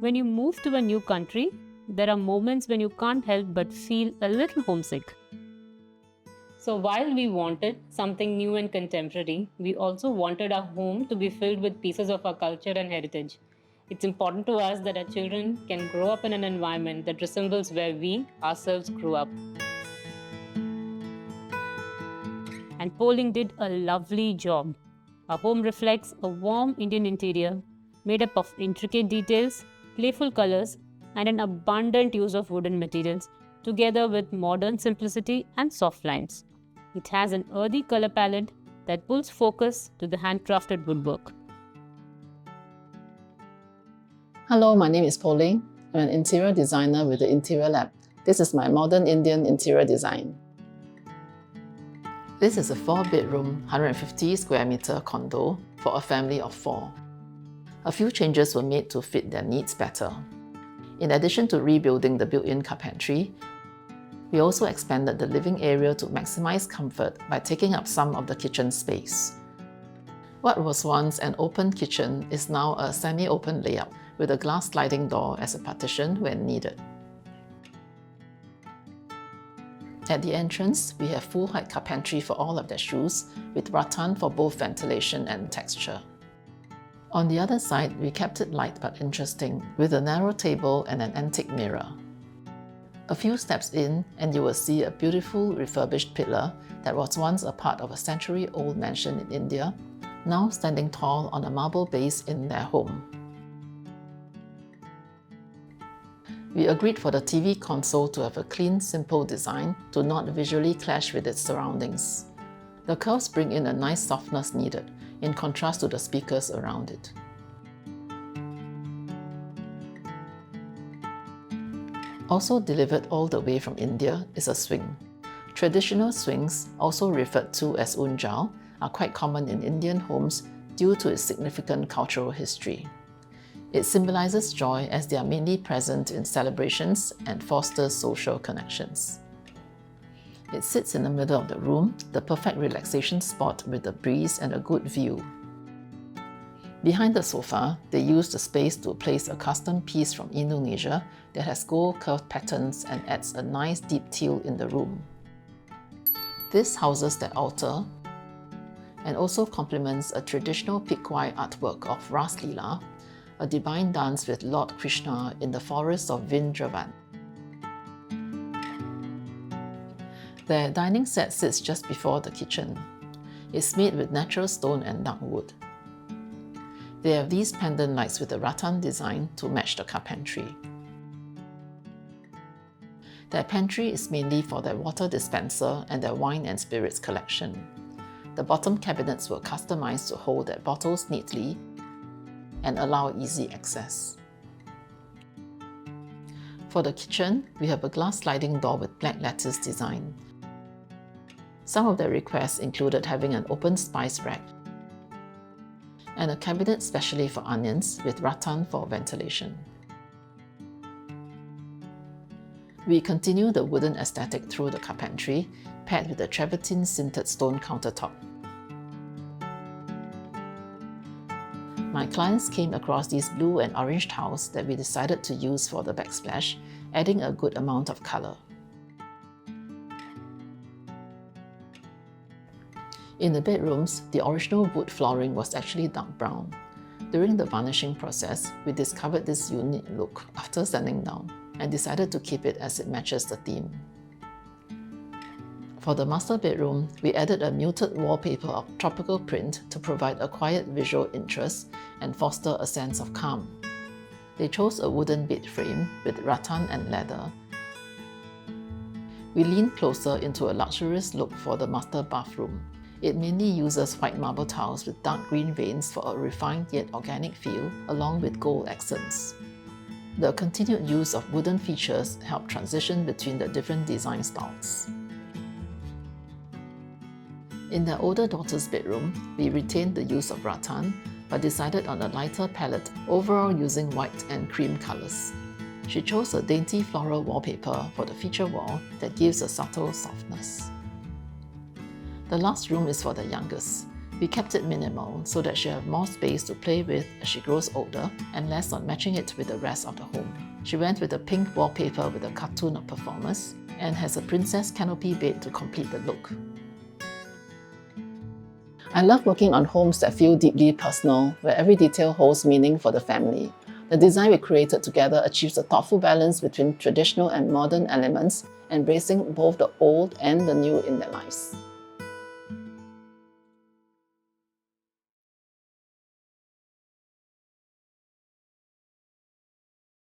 When you move to a new country, there are moments when you can't help but feel a little homesick. So while we wanted something new and contemporary, we also wanted our home to be filled with pieces of our culture and heritage. It's important to us that our children can grow up in an environment that resembles where we ourselves grew up. And Poling did a lovely job. Our home reflects a warm Indian interior made up of intricate details, playful colors, and an abundant use of wooden materials, together with modern simplicity and soft lines. It has an earthy color palette that pulls focus to the handcrafted woodwork. Hello, my name is Ling. I'm an interior designer with the Interior Lab. This is my modern Indian interior design. This is a 4-bedroom, 150 square meter condo for a family of 4. A few changes were made to fit their needs better. In addition to rebuilding the built-in carpentry, we also expanded the living area to maximize comfort by taking up some of the kitchen space. What was once an open kitchen is now a semi-open layout with a glass sliding door as a partition when needed. At the entrance, we have full-height carpentry for all of their shoes, with rattan for both ventilation and texture. On the other side, we kept it light but interesting, with a narrow table and an antique mirror. A few steps in, and you will see a beautiful refurbished pillar that was once a part of a century-old mansion in India, now standing tall on a marble base in their home. We agreed for the TV console to have a clean, simple design to not visually clash with its surroundings. The curves bring in a nice softness needed, in contrast to the speakers around it. Also delivered all the way from India is a swing. Traditional swings, also referred to as unjal, are quite common in Indian homes due to its significant cultural history. It symbolizes joy as they are mainly present in celebrations and fosters social connections. It sits in the middle of the room, the perfect relaxation spot with a breeze and a good view. Behind the sofa, they used the space to place a custom piece from Indonesia that has gold curved patterns and adds a nice deep teal in the room. This houses their altar and also complements a traditional Pikwai artwork of Ras Leela, a divine dance with Lord Krishna in the forests of Vrindavan. Their dining set sits just before the kitchen. It's made with natural stone and dark wood. They have these pendant lights with a rattan design to match the carpentry. Their pantry is mainly for their water dispenser and their wine and spirits collection. The bottom cabinets were customized to hold their bottles neatly and allow easy access. For the kitchen, we have a glass sliding door with black lattice design. Some of their requests included having an open spice rack and a cabinet specially for onions with rattan for ventilation. We continue the wooden aesthetic through the carpentry, paired with a travertine sintered stone countertop. My clients came across these blue and orange tiles that we decided to use for the backsplash, adding a good amount of color. In the bedrooms, the original wood flooring was actually dark brown. During the varnishing process, we discovered this unique look after sanding down and decided to keep it as it matches the theme. For the master bedroom, we added a muted wallpaper of tropical print to provide a quiet visual interest and foster a sense of calm. They chose a wooden bed frame with rattan and leather. We leaned closer into a luxurious look for the master bathroom. It mainly uses white marble tiles with dark green veins for a refined yet organic feel, along with gold accents. The continued use of wooden features helped transition between the different design styles. In their older daughter's bedroom, we retained the use of rattan, but decided on a lighter palette, overall using white and cream colors. She chose a dainty floral wallpaper for the feature wall that gives a subtle softness. The last room is for the youngest. We kept it minimal so that she'll have more space to play with as she grows older and less on matching it with the rest of the home. She went with a pink wallpaper with a cartoon of performers and has a princess canopy bed to complete the look. I love working on homes that feel deeply personal, where every detail holds meaning for the family. The design we created together achieves a thoughtful balance between traditional and modern elements, embracing both the old and the new in their lives.